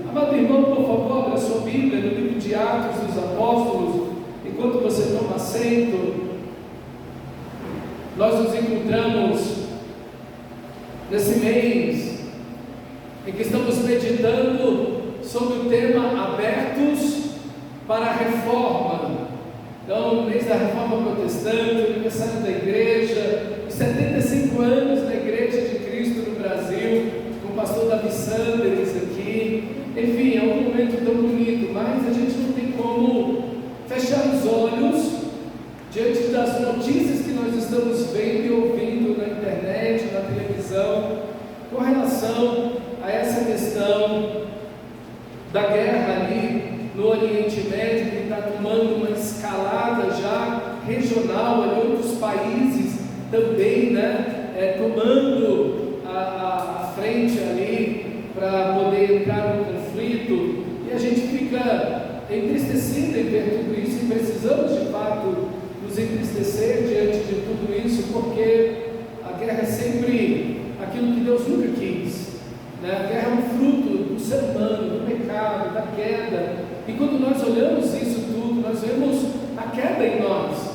Amado irmão, por favor, abra sua Bíblia no livro de Atos dos Apóstolos, enquanto você toma assento. Nós nos encontramos nesse mês em que estamos meditando sobre o tema Abertos para a Reforma. Então, o mês da Reforma Protestante, o aniversário da igreja, os 75 anos da Igreja de Cristo no Brasil, com o pastor Davi Sanders aqui. Enfim, é um momento tão bonito, mas a gente não tem como fechar os olhos diante das notícias que nós estamos vendo e ouvindo na internet, na televisão, com relação a essa questão da guerra ali no Oriente Médio, que está tomando uma escalada já regional, em outros países também, tomando a frente ali para poder entrar no conflito, e a gente fica entristecido em ver tudo isso, e precisamos de fato nos entristecer diante de tudo isso, porque a guerra é sempre aquilo que Deus nunca quis, A guerra é um fruto do ser humano, do pecado, da queda, e quando nós olhamos isso tudo, nós vemos a queda em nós.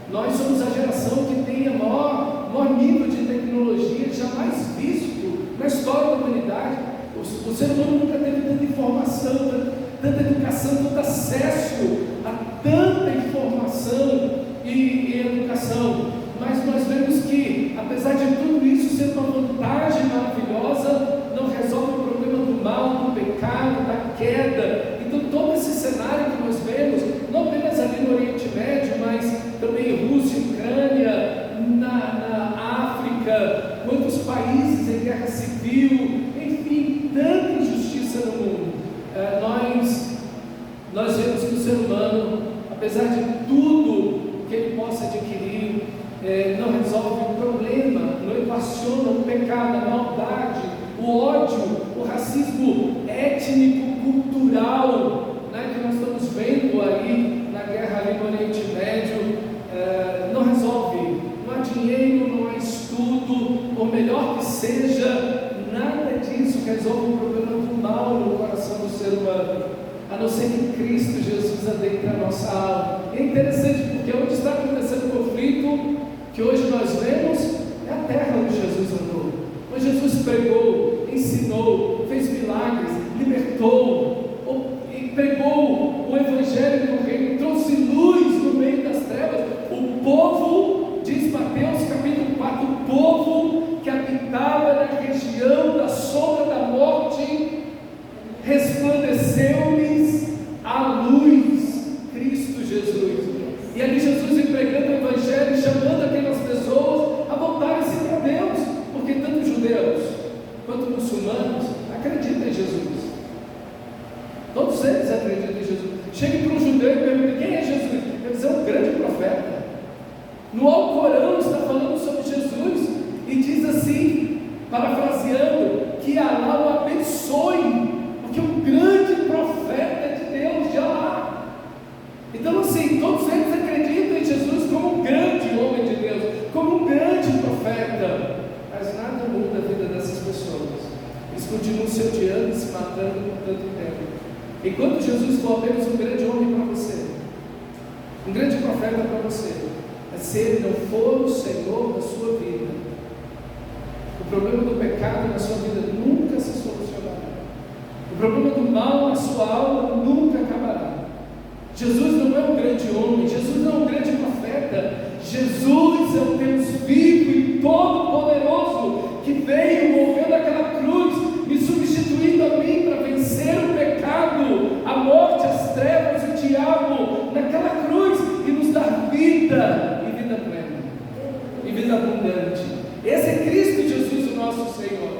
Nós somos a geração que tem o maior nível de tecnologia jamais visto na história da humanidade. O ser humano nunca teve tanta informação, tanta educação, tanto acesso a tanta informação e educação. Mas nós vemos que, apesar de tudo isso ser uma vantagem maravilhosa, não resolve o problema do mal, do pecado, da queda. Então todo esse cenário que nós vemos, não apenas ali no Oriente Médio, mas também em Rússia, Ucrânia, na África, quantos países em guerra civil, enfim, tanta injustiça no mundo. Nós vemos que o ser humano, apesar de tudo que ele possa adquirir, não resolve o problema, não equaciona o pecado, a maldade, o ódio, o racismo étnico, cultural, que nós estamos vendo aí na guerra ali no Oriente Médio. Não resolve, não há dinheiro, não há estudo, por melhor que seja, nada disso resolve o problema do mal no coração do ser humano, a não ser que Cristo Jesus adentre a nossa alma. É interessante porque onde está acontecendo o conflito que hoje nós vemos é a terra onde Jesus andou, onde Jesus pregou, ensinou, fez milagres, libertou, pregou o Evangelho do Reino, trouxe luz no meio das trevas. O povo, diz Mateus capítulo 4, o povo que habitava na região da sombra da morte, resplandeceu-lhes a luz, Cristo Jesus. E ali Jesus empregando o Evangelho, chamando aquelas pessoas a voltarem-se para Deus, porque tanto judeus quanto muçulmanos acreditam em Jesus. Todos eles acreditam em Jesus. Chega para um judeu e pergunta: quem é Jesus? Ele diz: é um grande profeta. No Alcorão está falando sobre Jesus e diz assim, parafraseando, que Alá o abençoe, porque um grande profeta de Deus, de Alá. Então assim, todos eles acreditam em Jesus como um grande homem de Deus, como um grande profeta, mas nada muda a vida dessas pessoas. Eles continuam se odiando e se matando por tanto tempo. Enquanto Jesus for apenas um grande homem para você, um grande profeta para você, mas se ele não for o Senhor da sua vida, o problema do pecado na sua vida nunca se solucionará. O problema do mal na sua alma nunca acabará. Jesus não é um grande homem, Jesus não é um grande profeta. Jesus é o Deus vivo e todo-poderoso que veio movendo aquela cruz e substituindo a mim para vencer o pecado, a morte, as trevas, o diabo naquela cruz e nos dar vida e vida plena e vida abundante. Esse é Cristo Jesus, o nosso Senhor.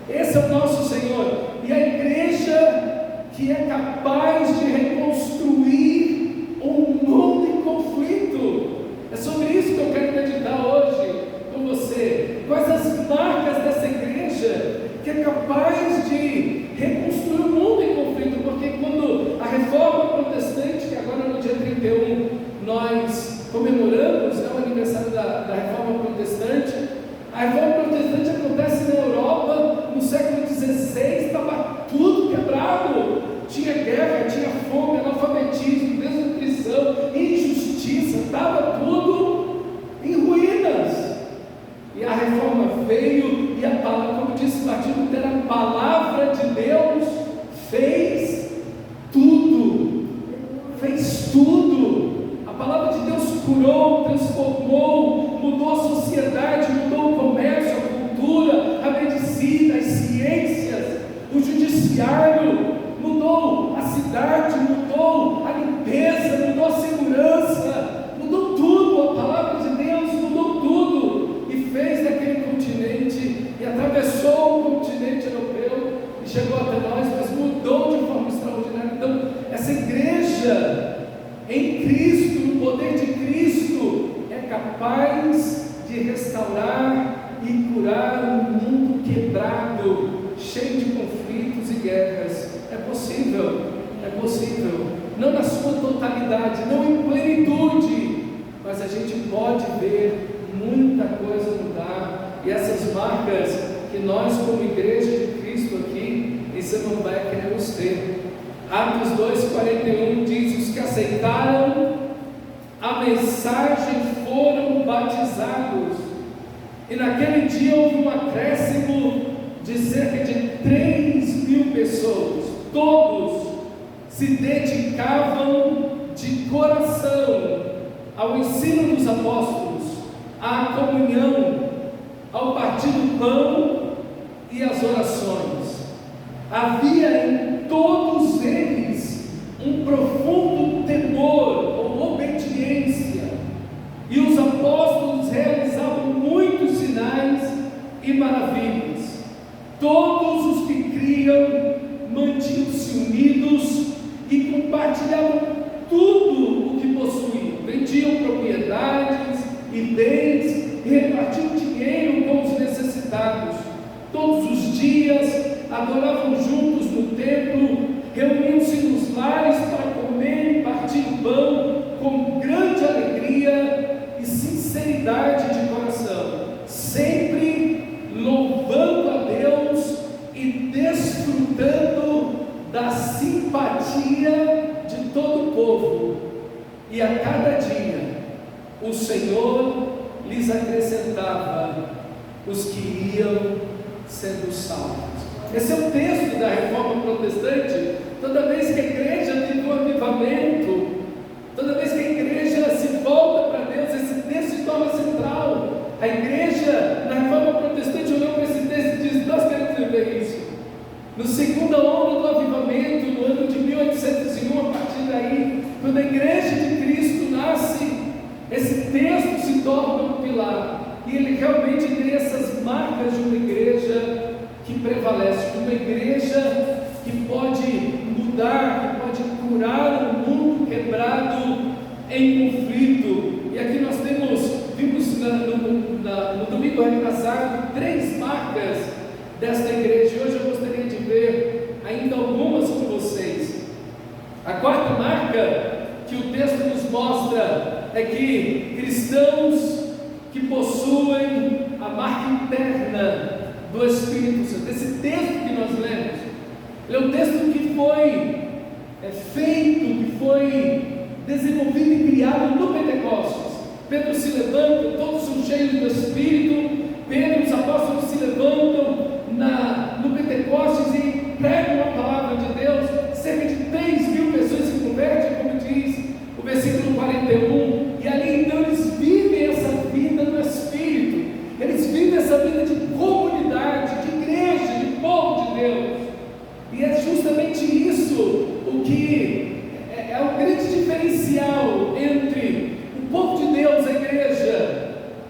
Esse é o nosso Senhor. E a igreja que é capaz de reconstruir um mundo em conflito. É sobre isso que eu quero meditar hoje com você. Quais as marcas dessa igreja que é capaz de reconstruir o mundo em conflito? Porque quando a reforma protestante, que agora no dia 31 nós comemoramos o aniversário da reforma protestante, a reforma protestante acontece na Europa no século XVI, noticiário, mudou a cidade, mudou a limpeza, mudou a segurança, mudou tudo. A palavra de Deus mudou tudo e fez daquele continente, e atravessou o continente europeu e chegou até nós, mas mudou de forma extraordinária. Então, essa igreja em Cristo, no poder de Cristo, é capaz de restaurar e curar um mundo quebrado, cheio de conflitos e guerras. É possível, não na sua totalidade, não em plenitude, mas a gente pode ver muita coisa mudar, e essas marcas que nós, como igreja de Cristo aqui em Samambaia, queremos ter. Atos 2,41 diz: os que aceitaram a mensagem foram batizados, e naquele dia houve um acréscimo de cerca de 3.000 pessoas. Todos se dedicavam de coração ao ensino dos apóstolos, à comunhão, ao partir do pão e às orações. Havia em todos eles um profundo temor ou obediência, e os apóstolos realizavam muitos sinais e maravilhas. Todos os que criam mantinham-se unidos e compartilhavam tudo o que possuíam, vendiam propriedades e bens e repartiam dinheiro com os necessitados. Todos os dias adoravam juntos no templo, reuniam-se nos lares para comer e partir o pão com grande alegria e sinceridade de coração, sempre louvando a Deus e desfrutando da simpatia de todo o povo. E a cada dia o Senhor lhes acrescentava os que iam sendo salvos. Esse é o texto da Reforma Protestante. Toda vez que a igreja tem um avivamento, toda vez que a igreja se volta para Deus, esse texto se torna central. A igreja na Reforma Protestante olhou para esse texto e diz: nós queremos viver isso. No segunda onda do avivamento, no ano de 1801, a partir daí, quando a igreja de Cristo nasce, esse texto se torna um pilar, e ele realmente tem essas marcas de uma igreja que prevalece, de uma igreja que pode mudar, que pode curar um mundo quebrado em conflito. E aqui nós vimos no domingo retrasado 3 marcas desta igreja, e hoje eu gostaria de ver ainda algumas com vocês. A quarta marca que o texto nos mostra é que cristãos que possuem a marca interna do Espírito Santo. Esse texto que nós lemos, ele é um texto que foi feito, que foi desenvolvido e criado no Pentecostes. Pedro se levanta, todos são cheios do Espírito. Pedro e os apóstolos se levantam no Pentecostes e pregam a palavra de Deus. Cerca de 3.000 pessoas se convertem, como diz o versículo 41, e ali então eles vivem essa vida no Espírito, eles vivem essa vida de comunidade, de igreja, de povo de Deus. E é justamente isso o que é o grande diferencial entre o povo de Deus, a igreja,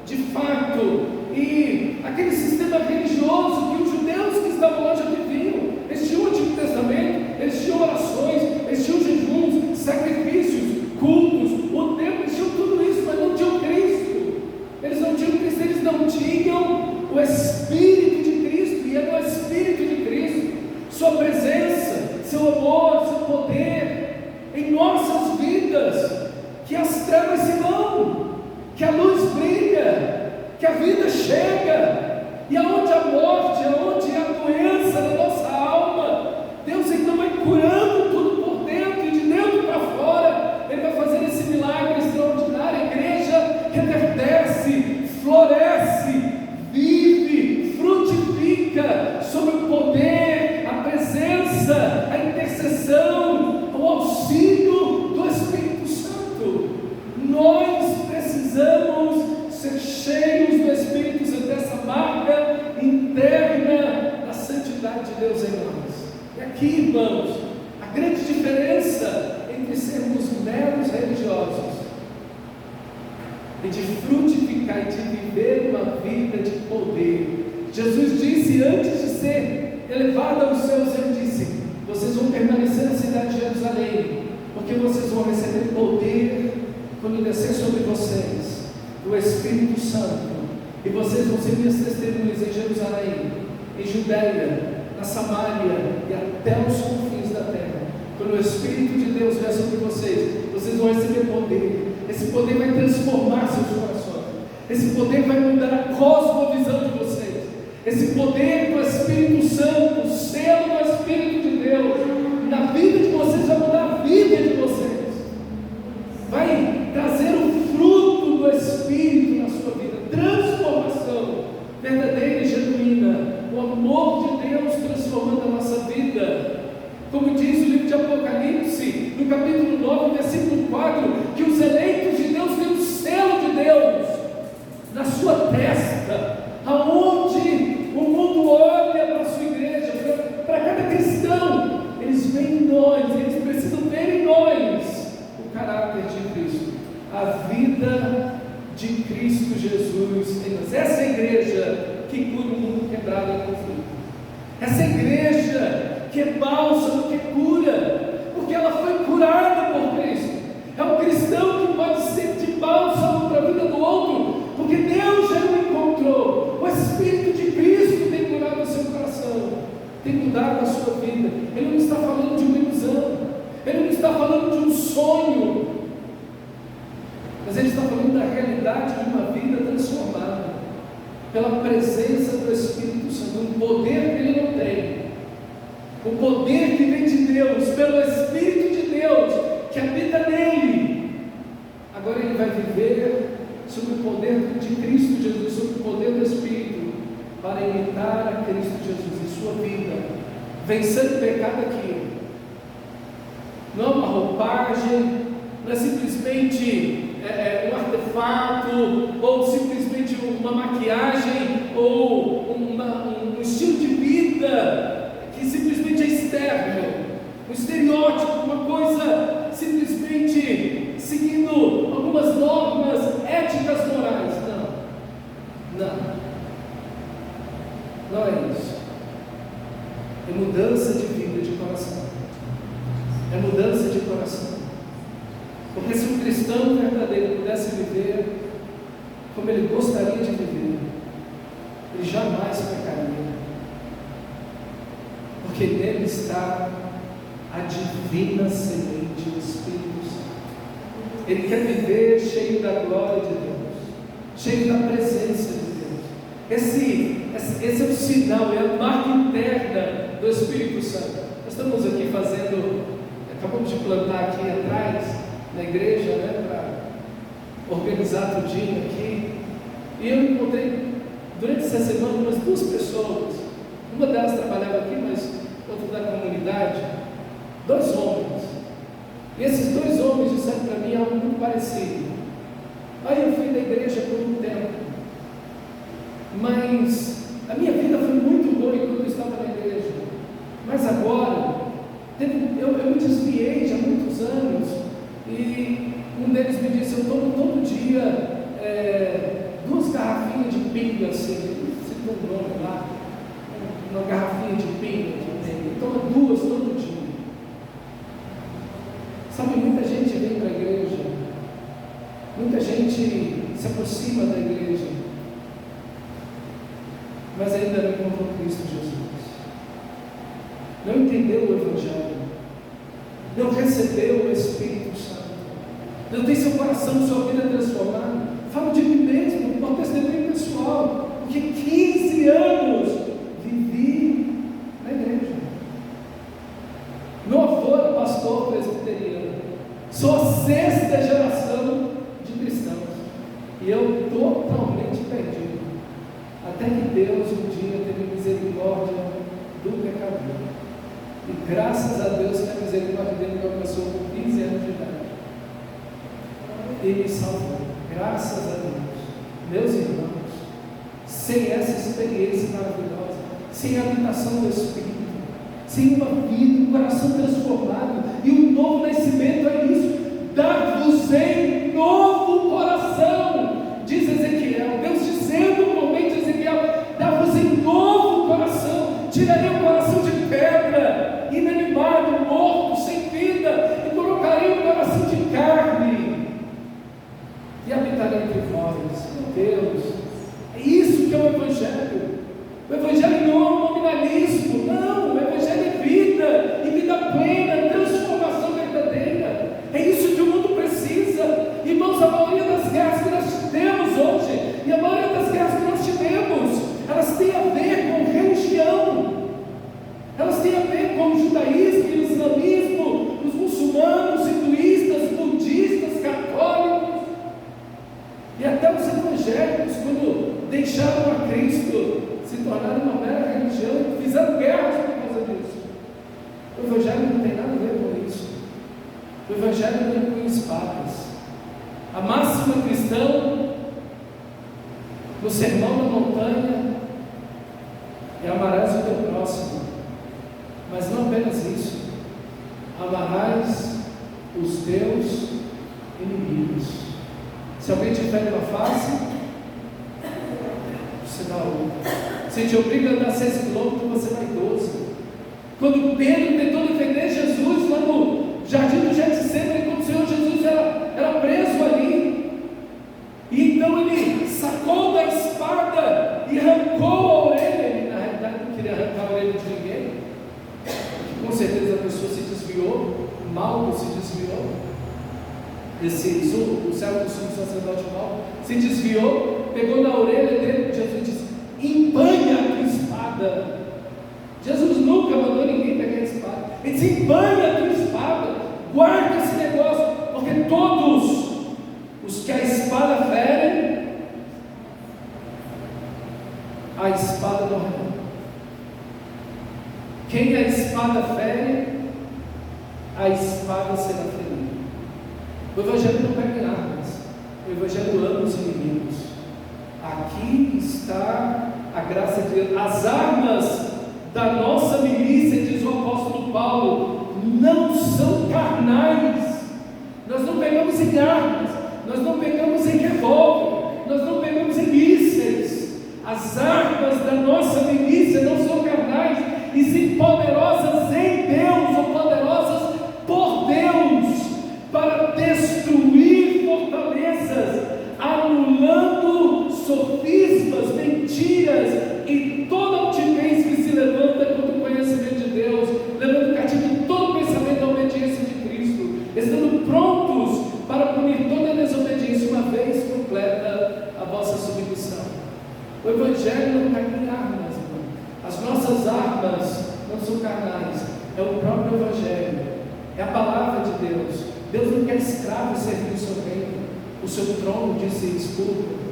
de fato, e aquele sistema religioso que os judeus que estavam lá já viviam. Eles tinham o Antigo Testamento, eles tinham orações, eles tinham jejuns, sacrifícios, cultos, o templo, eles tinham tudo isso, mas não tinham Cristo. Eles não tinham Cristo, eles não tinham o Espírito de Cristo, e é no Espírito de Cristo, sua presença, seu amor, seu poder em nossas vidas, que as trevas se vão, que a luz brilha, que a vida chega, e aonde a morte, aonde a doença da nossa alma, Deus então vai curando tudo por dentro, e de dentro para fora Ele vai fazer esse milagre extraordinário. A igreja reverdece, floresce, vive, frutifica sob o poder, a presença, a intercessão, o auxílio do Espírito Santo. Nós precisamos ser cheios do Espírito Santo, dessa marca interna da santidade de Deus em nós. E a aqui, irmãos, a grande diferença entre sermos meros religiosos e de frutificar e de viver uma vida de poder. Jesus disse, antes de ser elevado aos céus, ele disse: vocês vão permanecer na cidade de Jerusalém, porque vocês vão receber poder quando descer sobre vocês o Espírito Santo, e vocês vão ser minhas testemunhas em Jerusalém, em Judeia, na Samária e até os confins da terra. Quando o Espírito de Deus vier sobre vocês, vocês vão receber poder. Esse poder vai transformar seus corações. Esse poder vai mudar a cosmovisão de vocês. Esse poder do Espírito Santo, o selo do Espírito de Deus na vida de vocês, vai mudar a vida de vocês. Vai trazer o fruto do Espírito na sua vida, transformação verdadeira e genuína, o amor de Deus transformando a nossa vida. Como diz o livro de Apocalipse, no capítulo 9, versículo 4, que os eleitos de Deus têm o selo de Deus na sua testa, aonde o mundo olha para a sua igreja, para cada cristão, eles veem em nós, eles precisam ver em nós o caráter de Cristo, a vida de Cristo Jesus em nós. Essa é a igreja que cura o mundo quebrado em conflito. Essa igreja que é bálsamo, que cura, porque ela foi curada por Cristo. É um cristão que pode ser de bálsamo para a vida do outro, porque Deus já o encontrou. O Espírito de Cristo tem curado o seu coração, tem mudado a sua vida. Ele não está falando de uma ilusão, ele não está falando de um sonho, mas ele está falando da realidade de uma vida transformada pela presença do Espírito Santo, um poder que ele não tem. O poder que vem de Deus, pelo Espírito de Deus, que habita nele. Agora ele vai viver sob o poder de Cristo Jesus, sob o poder do Espírito, para imitar a Cristo Jesus em sua vida, vencendo o pecado aqui. Não é uma roupagem, não é simplesmente um artefato, ou simplesmente uma maquiagem, ou um estilo de vida que simplesmente é externo, um estereótipo, uma coisa simplesmente seguindo algumas normas éticas morais. Não é isso. É mudança de vida, de coração. É mudança de coração. Porque se um cristão verdadeiro pudesse viver como ele gostaria de viver, ele jamais pecaria. Porque nele está a divina semente do Espírito Santo. Ele quer viver cheio da glória de Deus, cheio da presença de Deus. Esse é o sinal, é a marca interna do Espírito Santo. Nós estamos aqui acabamos de plantar aqui atrás, na igreja, para organizar tudinho aqui. E eu encontrei, durante essa semana, umas 2 pessoas. Uma delas trabalhava aqui, mas outra da comunidade, 2 homens. E esses 2 homens disseram para mim algo muito parecido. Aí eu fui da igreja por um tempo, mas a minha vida foi muito boa enquanto eu estava na igreja. Mas agora, eu me desviei já há muitos anos, e um deles me disse: eu tomo todo dia 2 garrafinhas de pinga, assim, se tem um nome lá, uma garrafinha de pinga que tem, ele toma 2 todo dia. Sabe, muita gente vem para a igreja, muita gente se aproxima da igreja, mas ainda não encontrou Cristo Jesus, não entendeu o Evangelho, não recebeu o Espírito Santo, não tem seu coração, sua vida transformada. Falo de mim mesmo, por testemunho pessoal, porque 15 anos vivi na igreja. Meu avô era pastor presbiteriano, sou a 6ª geração de cristãos, e eu totalmente perdido, até que Deus um dia teve misericórdia do pecador, e graças a Deus que a misericórdia dele me alcançou com 15 anos de idade, Ele me salvou, graças a Deus. Meus irmãos, sem essa experiência maravilhosa, sem a habitação do Espírito, sem uma vida, um coração transformado. E o novo nascimento é isso: dar-vos-ei novo coração, diz Ezequiel. Deus dizendo por meio de Ezequiel: dar-vos-ei novo coração, tirarei o coração de pedra, inanimado, morto, sem vida, e colocarei o coração de carne, e habitarei entre vós. Meu Deus, é isso que é o Evangelho. O Evangelho não é um nominalismo, não. O Evangelho é vida, e vida plena, transformação verdadeira. É isso que o mundo precisa. Irmãos, a maioria das guerras que nós temos hoje, e a maioria das guerras que nós tivemos, elas têm a ver com religião, elas têm a ver com o judaísmo e o islamismo, os muçulmanos, hinduístas, budistas, católicos, e até os evangélicos, quando deixaram a Cristo, se tornaram uma mera religião e fizeram guerras por causa disso. O Evangelho não tem nada a ver com isso. O Evangelho não é com espadas. A máxima cristã, no Sermão da Montanha, é: amarás o teu próximo. Mas não apenas isso: amarás os teus inimigos. Se alguém te fere uma face, você dá outra. Se te obriga a andar 6 quilômetros, você vai 12. Quando Pedro tentou defender Jesus lá no jardim do Getsemane, quando o Senhor Jesus era preso ali, e então ele sacou da espada e arrancou a orelha. Ele na realidade não queria arrancar a orelha de ninguém, porque com certeza a pessoa se desviou, o mal se desviou. O servo do sumo sacerdote mal se desviou, pegou na orelha dele. Jesus disse: embanha a tua espada. Jesus nunca mandou ninguém pegar a espada. Ele disse: embanha a tua espada, guarda esse negócio, porque todos os que a espada ferem, a espada morrerá. Quem a espada fere, a espada será ferida. O Evangelho não pega em armas, o Evangelho ama os inimigos. Aqui está a graça de Deus. As armas da nossa milícia, diz o apóstolo Paulo, não são carnais. Nós não pegamos em armas, nós não pegamos em revólver, nós não pegamos em mísseis. As armas da nossa milícia não são carnais, e sim poderosas em Deus, ou poderosas por Deus, para destruir fortalezas, anulando sofismas, mentiras e toda altivez que se levanta contra o conhecimento de Deus, levando cativo todo pensamento à obediência de Cristo, estando prontos para punir toda desobediência uma vez completa a vossa submissão. O Evangelho não pega em armas, irmão. As nossas armas não são carnais, é o próprio Evangelho, é a palavra de Deus. Deus não quer escravos servindo o seu reino, o seu trono, disse Spurgeon.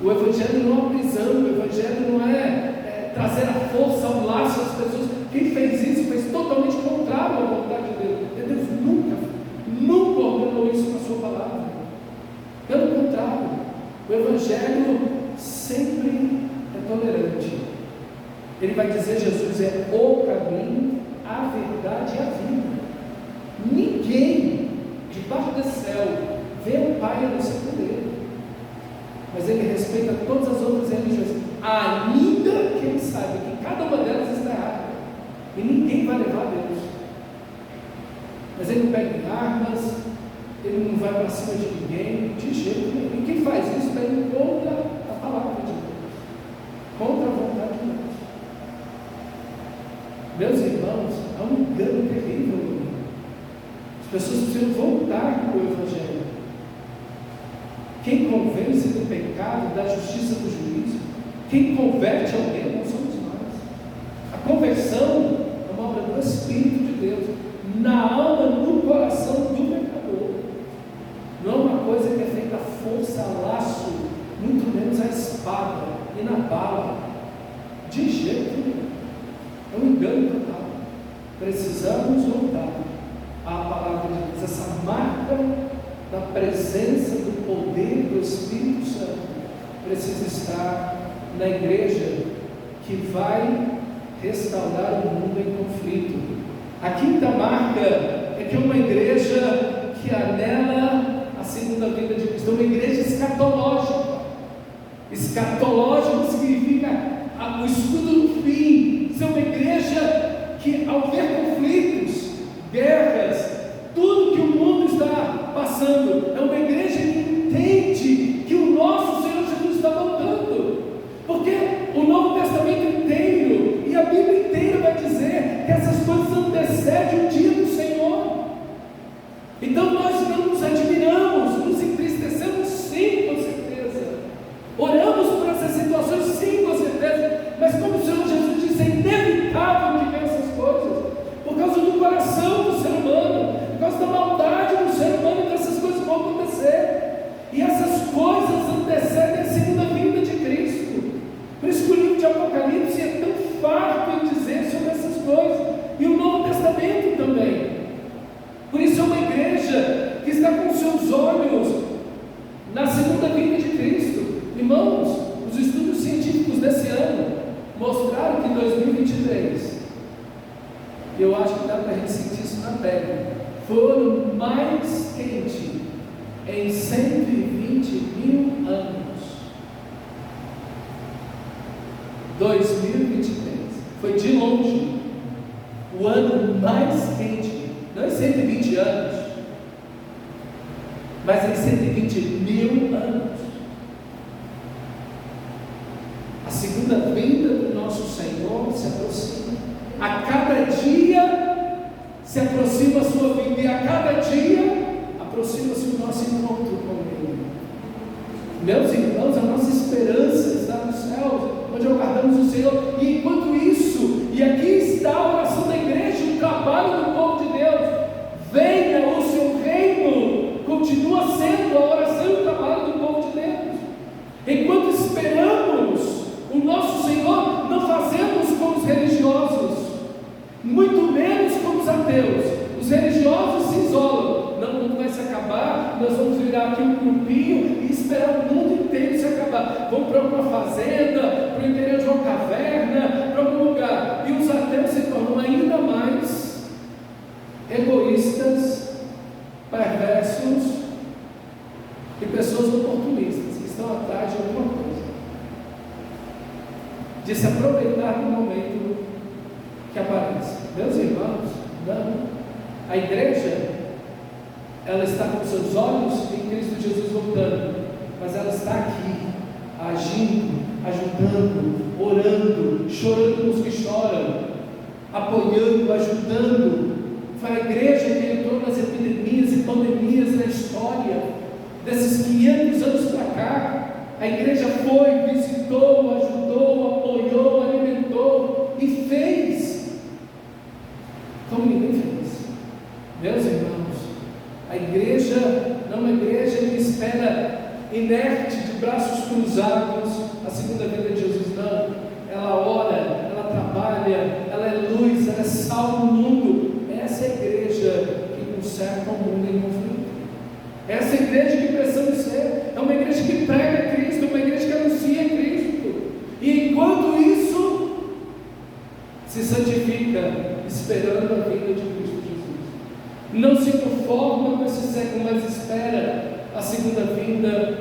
O Evangelho não é uma prisão, o Evangelho não é trazer a força, ao laço às pessoas. Quem fez isso fez totalmente contrário à vontade de Deus. E Deus nunca ordenou isso na sua palavra. Pelo contrário, o Evangelho sempre é tolerante. Ele vai dizer: Jesus é o caminho, a verdade e a vida. Ninguém debaixo do céu vê o Pai a não ser por Ele. Mas Ele respeita todas as outras religiões, ainda que Ele saiba que cada uma delas está errada, e ninguém vai levar a Deus. Mas Ele não pega em armas, Ele não vai para cima de ninguém, de jeito nenhum. E quem faz isso está indo contra a palavra de Deus, contra a vontade de Deus. Meus irmãos, há um engano terrível. As pessoas precisam voltar para o Evangelho. Quem convence do pecado, da justiça, do juízo, quem converte alguém não somos nós. A conversão é uma obra do Espírito de Deus, na alma, no coração do pecador. Não é uma coisa que é feita à força, a laço, muito menos à espada e na bala. De jeito nenhum. É um engano total. Precisamos voltar à palavra de Deus, essa marca da presença, do poder do Espírito Santo precisa estar na igreja, que vai restaurar o mundo em conflito. A quinta marca é que é uma igreja que anela a segunda vinda de Cristo, uma igreja escatológica. Escatológico significa o estudo do fim, ser uma igreja que, ao ver conflitos, guerras, tudo que o mundo está passando, é uma igreja que entende que o nosso Senhor Jesus está voltando, porque o Novo Testamento inteiro e a Bíblia inteira vai dizer que essas coisas antecedem o dia do Senhor. Então nós não nos admiramos, nos entristecemos sim, com certeza, oramos por essas situações sim, com certeza, mas como o Senhor Jesus disse, é inevitável que venham essas coisas, por causa do coração do ser humano, por causa da maldade do ser humano, que essas coisas vão acontecer, e essas coisas antecedem a segunda vinda de Cristo. Por isso que o livro de Apocalipse é tão farto em dizer sobre essas coisas, e o Novo Testamento também. Por isso é uma igreja que está com seus olhos na segunda vinda de Cristo. Irmãos, os estudos científicos desse ano mostraram que em 2023, eu acho que dá para a gente sentir isso na pele, foram mais quente em 120.000 anos. 2023 foi de longe o ano mais quente, não em 120 anos, mas em 120.000 anos. A segunda vinda do nosso Senhor se aproxima. A cada dia se aproxima a sua vinda, e a cada dia aproxima-se o nosso encontro com Ele. Meus irmãos, a nossa esperança está nos céus, onde aguardamos o Senhor. E enquanto isso, e aqui está a oração da igreja, o trabalho do povo de Deus, venha o seu reino, continua sendo a oração e o trabalho do povo de Deus. Enquanto esperamos o nosso Senhor, não fazemos como os religiosos, muito menos como os ateus. Os religiosos se isolam. Não, o mundo vai se acabar, nós vamos virar aqui um grupinho e esperar o mundo inteiro se acabar. Vamos para alguma fazenda, para o interior de uma caverna, para algum lugar. E os ateus se tornam ainda mais egoístas, perversos e pessoas oportunistas que estão atrás de alguma coisa, de se aproveitar do momento que aparece. Meus irmãos, não. A igreja, ela está com seus olhos em Cristo Jesus voltando, mas ela está aqui, agindo, ajudando, orando, chorando com os que choram, apoiando, ajudando. Foi a igreja que entrou nas epidemias e pandemias na história, desses 500 anos para cá. A igreja foi, visitou, ajudou, apoiou, alimentou e fez como ninguém fez. Meus irmãos, a igreja não é uma igreja que espera inerte, de braços cruzados, a segunda vinda de Jesus, não. Ela ora, ela trabalha, ela é luz, ela é sal no mundo. Essa é a igreja que conserta o mundo em conflito. Essa é a igreja que precisamos ser. É uma igreja que prega Cristo, é uma igreja que anuncia Cristo. E enquanto isso, se santifica, esperando a vinda de Cristo Jesus. Não se conforma com esse século, mas espera a segunda vinda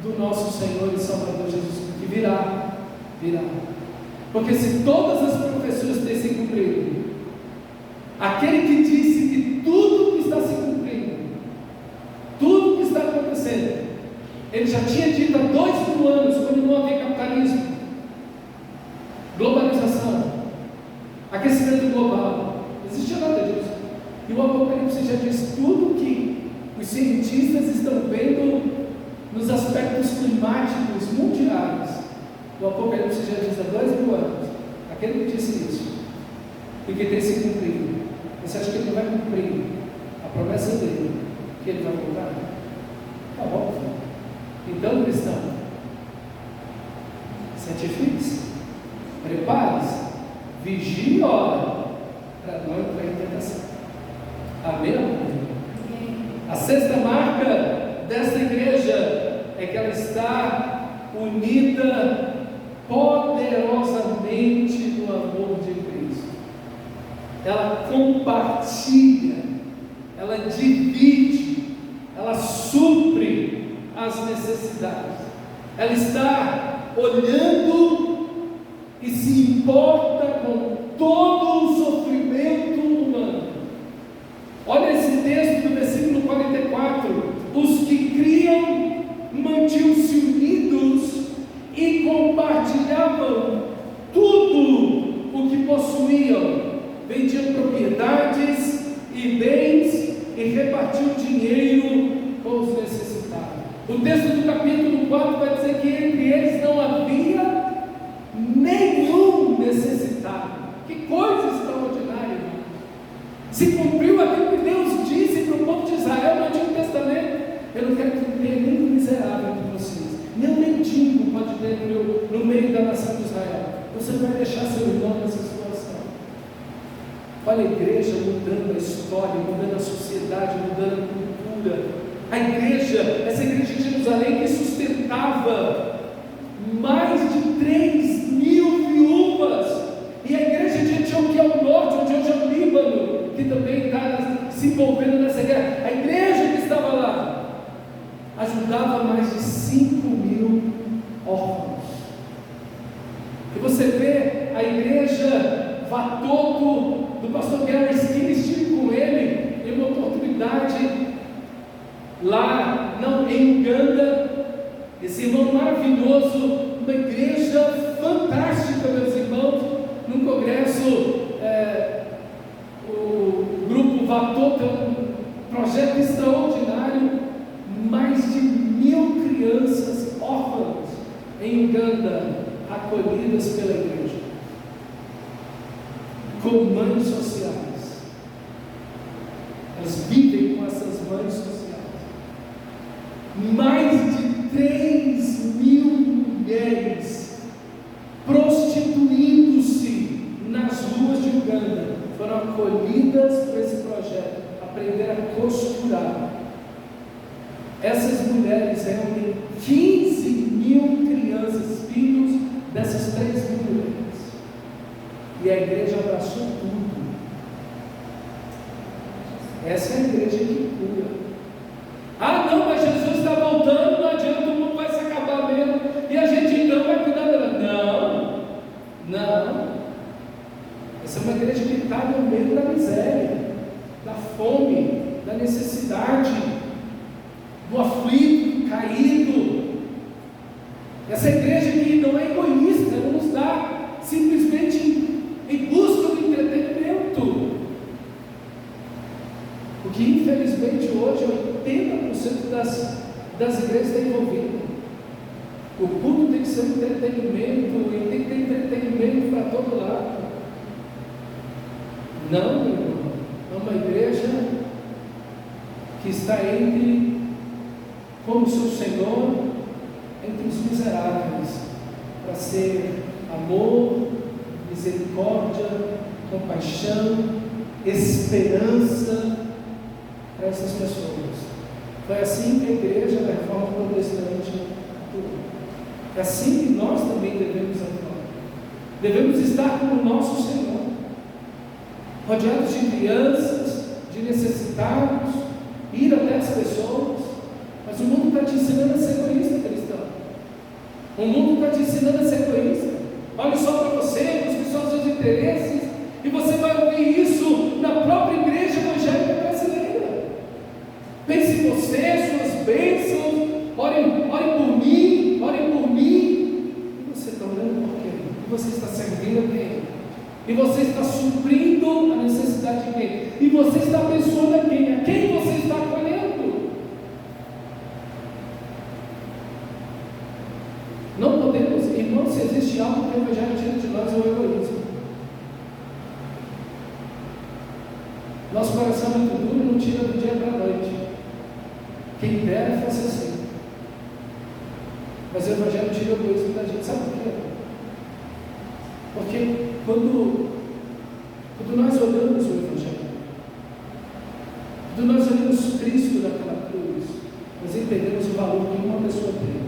do nosso Senhor e Salvador Jesus, que virá. Porque se todas as profecias têm se cumprido, aquele que disse que tudo que está se cumprindo, tudo que está acontecendo, ele já tinha dito há 2000 anos, quando não havia capitalismo, globalização, aquecimento global, não existia nada disso. E o Apocalipse já diz tudo que os cientistas estão vendo nos aspectos climáticos mundiais. O Apocalipse já diz há 2000 anos, aquele que disse isso, e que tem se cumprido. Você acha que ele não vai cumprir a promessa dele, que ele vai voltar? Está óbvio. Então, cristão, santifique-se, prepare-se, vigie e ora, para não entrar em tentação. Amém? A sexta marca desta igreja é que ela está unida poderosamente no amor de Cristo. Ela compartilha, ela divide, ela supre as necessidades. Ela está olhando e se importa com todo o sofrimento humano. Olha esse texto do versículo 44. Os que criam mantinham-se unidos e compartilhavam tudo o que possuíam. Vendiam propriedades e bens e repartiam dinheiro com os necessitados. O texto do capítulo 4 vai dizer que entre eles não havia nenhum necessitado. Que coisa extraordinária, irmão. Se cumpriu aquilo que Deus disse para o povo de Israel no Antigo Testamento. Eu não quero que tenha nenhum miserável entre vocês, nenhum mendigo pode ter no meio da nação de Israel. Você vai deixar seu irmão nessa situação. Olha a igreja mudando a história, mudando a sociedade, mudando a cultura. A igreja, essa igreja de Jerusalém que sustentava mais de 3.000 viúvas, e a igreja de Antioquia ao norte, onde hoje é o Líbano, que também está se envolvendo nessa guerra, a igreja que estava lá ajudava mais de 5.000 órfãos. E você vê a igreja Vatoto do pastor Gary Skinner, estive com ele em uma oportunidade lá em Uganda. Esse irmão maravilhoso, uma igreja fantástica, meus irmãos, num congresso, o grupo Vatoto é um projeto extraordinário. Mais de 1.000 crianças órfãs em Uganda acolhidas pela igreja, com mães sociais. Elas vivem com essas mães sociais. Mais de 3.000 mulheres prostituindo-se nas ruas de Uganda foram acolhidas por esse projeto, aprenderam a costurar. Essas mulheres reúnem 15.000 crianças, filhos dessas 3.000 mulheres. E a igreja abraçou tudo. Essa é a igreja que cura. Ah, não, mas Jesus está voltando, não adianta, o mundo vai se acabar mesmo. E a gente então vai cuidar dela. Não. Essa é uma igreja que está no meio da miséria, da fome, da necessidade, do aflito, caído. Essa igreja que não é egoísta, não nos dá simplesmente em busca do entretenimento. O que infelizmente hoje 80% das igrejas está envolvido. O culto tem que ser um entretenimento, e tem que ter entretenimento para todo lado. Não, meu irmão, é uma igreja que está como seu Senhor, entre os miseráveis, para ser amor, misericórdia, compaixão, esperança para essas pessoas. Foi assim que a igreja da Reforma Protestante atuou. É assim que nós também devemos atuar. Devemos estar com o nosso Senhor, rodeados de crianças, de necessitados, ir até as pessoas. Mas o mundo está te ensinando a ser egoísta, cristão. O mundo está te ensinando a ser egoísta. Olhe só para você, busque só os seus interesses, e você vai ouvir isso na própria igreja evangélica brasileira. Pense em você, suas bênçãos, orem por mim, e você está orando por quê? E você está servindo a quem? E você está suprindo a necessidade de quem? E você está abençoando a quem? A quem você está acolhendo? Não podemos, irmãos, se existe algo que o Evangelho tira de nós, é o egoísmo. Nosso coração é muito duro, não tira do dia para a noite. Quem dera fosse assim. Mas o Evangelho tira o egoísmo da gente. Sabe por quê? Porque quando nós olhamos o Evangelho, quando nós olhamos Cristo naquela cruz, nós entendemos o valor que uma pessoa tem.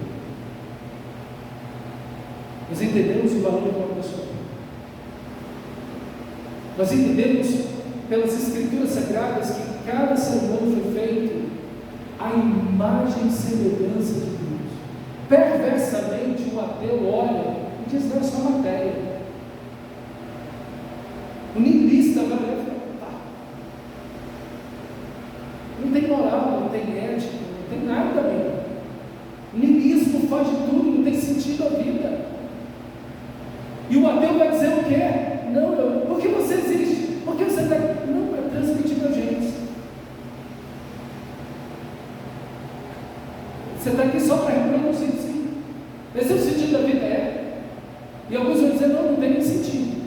Nós entendemos o valor que uma pessoa tem. Nós entendemos pelas Escrituras Sagradas que cada ser humano foi feito à imagem e semelhança de Deus. Perversamente, o ateu olha e diz: não, é só matéria. O niilista vai olhar e fala: tá. Não tem moral, não tem ética, não tem nada mesmo. O niilismo faz de tudo, não tem sentido a vida. E o ateu vai dizer o quê? Não, por que você existe? Por que você está... Não, para transmitir para a gente. Você está aqui só para reproduzir, sim. Esse é o sentido da vida, é. E alguns vão dizer: não tem nem sentido.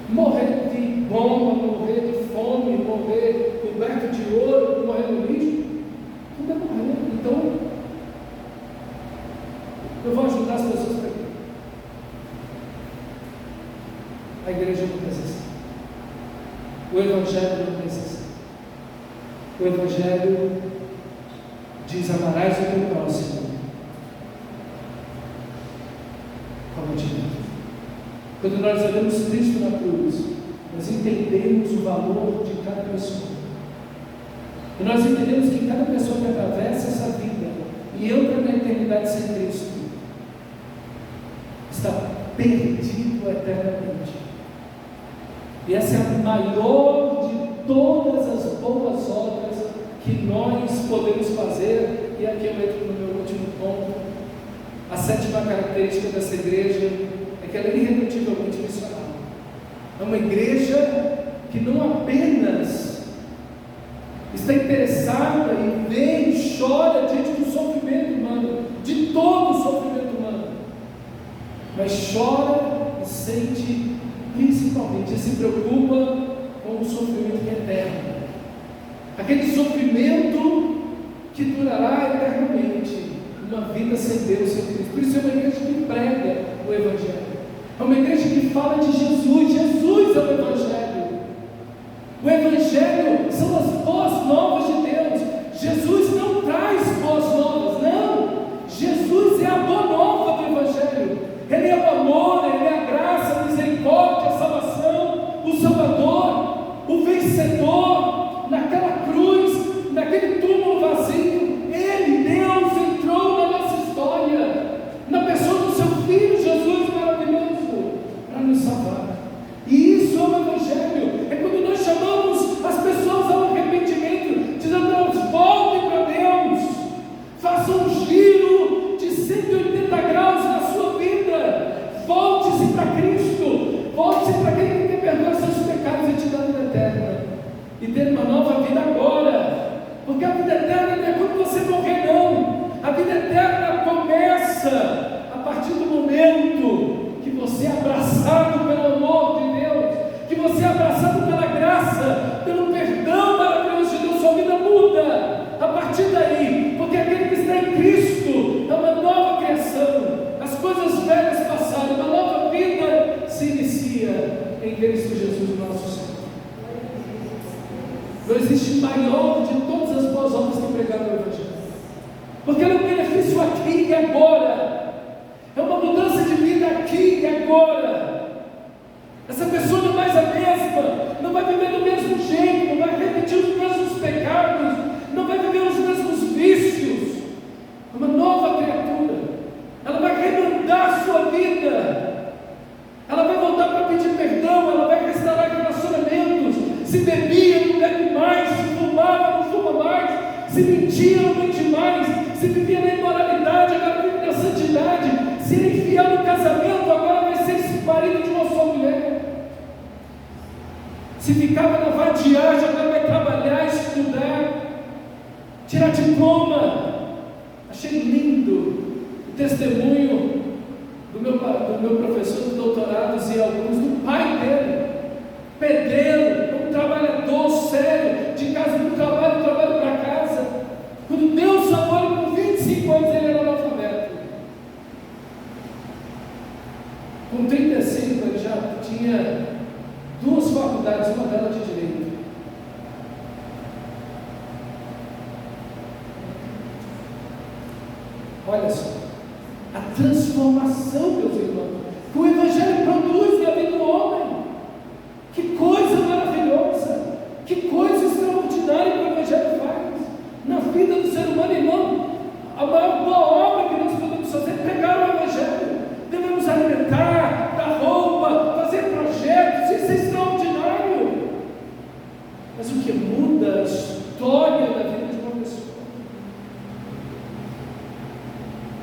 Morrer de bomba, morrer de fome, morrer coberto de ouro, morrer no lixo, tudo é morrer. Então, eu vou ajudar as pessoas para quê? A igreja não pensa assim. O Evangelho não pensa assim. O Evangelho diz: amarás o teu próximo como a ti mesmo. Quando nós olhamos Cristo na cruz, nós entendemos o valor de cada pessoa. E nós entendemos que cada pessoa que atravessa essa vida e entra na eternidade sem Cristo está perdido eternamente. E essa é a maior de todas as boas obras que nós podemos fazer. E aqui eu entro no meu último ponto. A sétima característica dessa igreja é que ela é irredutivelmente missionária. É uma igreja que não apenas está interessada em ver e chora diante do sofrimento humano, de todo o sofrimento humano, mas chora e sente, principalmente, e se preocupa com o sofrimento eterno, aquele sofrimento que durará eternamente, uma vida sem Deus, sem Cristo. Por isso é uma igreja que prega o Evangelho, é uma igreja que fala de Jesus. Jesus é o Evangelho. O Evangelho são as boas novas de Deus. Jesus não traz boas novas, não. Jesus é a boa nova do Evangelho. Ele é o amor, Ele é a graça, a misericórdia, a salvação, o Salvador, o vencedor. Naquela cruz, naquele túmulo vazio, Ele, Deus, entrou na nossa história, na pessoa do seu Filho Jesus maravilhoso, para nos salvar. E isso é o Evangelho. É quando nós chamamos as pessoas ao arrependimento, dizendo: elas voltem para Deus, façam um giro de 180 graus na sua vida, volte-se para Cristo, volte-se para aquele que perdoa seus pecados e te dá vida eterna, e ter uma nova vida agora, porque a vida eterna não é quando você morrer, não. A vida eterna começa a partir do momento que você é abraçado pelo amor de Deus, que você é abraçado pela graça, pelo perdão maravilhoso de Deus. Sua vida muda a partir daí, porque aquele que está em Cristo é uma nova criação. As coisas velhas passaram, uma nova vida se inicia em Cristo Jesus, nosso Senhor. Não existe maior de todas as boas obras que pregar o Evangelho, porque ele é um benefício aqui e agora, é uma mudança de vida aqui e agora. Essa pessoa não é mais a mesma, não vai viver do mesmo jeito, não vai repetir os mesmos pecados, não vai viver os mesmos vícios. É uma nova criatura, ela vai remendar sua vida, ela vai voltar para pedir perdão, ela vai restaurar relacionamentos. Se bebia, não bebe mais, se fumava, não fuma mais, se mentia, não mente mais, se vivia na imoralidade, agora vive na santidade, se era infiel no casamento, agora vai ser marido de uma só mulher, se ficava na vadiagem, agora vai trabalhar, estudar, tirar diploma. Achei lindo o testemunho do meu professor de doutorados e alguns, do pai dele, pedreiro, um trabalhador sério, de casa para o trabalho para casa. Quando Deus salvou ele com 25 anos, ele era analfabeto. Com 35 ele já tinha 2 faculdades, uma delas de Direito. Olha só, a transformação, meus irmãos, que o Evangelho produz na Que coisa maravilhosa! Que coisa extraordinária que o Evangelho faz na vida do ser humano, irmão. A maior boa obra que nós podemos fazer é pegar o Evangelho. Devemos alimentar, dar roupa, fazer projetos, isso é extraordinário. Mas o que muda a história da vida de uma pessoa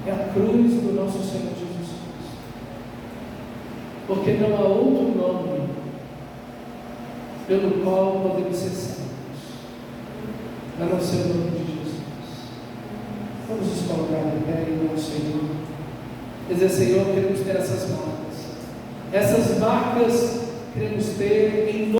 é a cruz do nosso Senhor Jesus Cristo. Porque não há outro nome pelo qual podemos ser salvos, a não ser o nome de Jesus. Vamos nos colocar de pé em nome do Senhor. Dizer, Senhor, queremos ter essas marcas. Essas marcas queremos ter em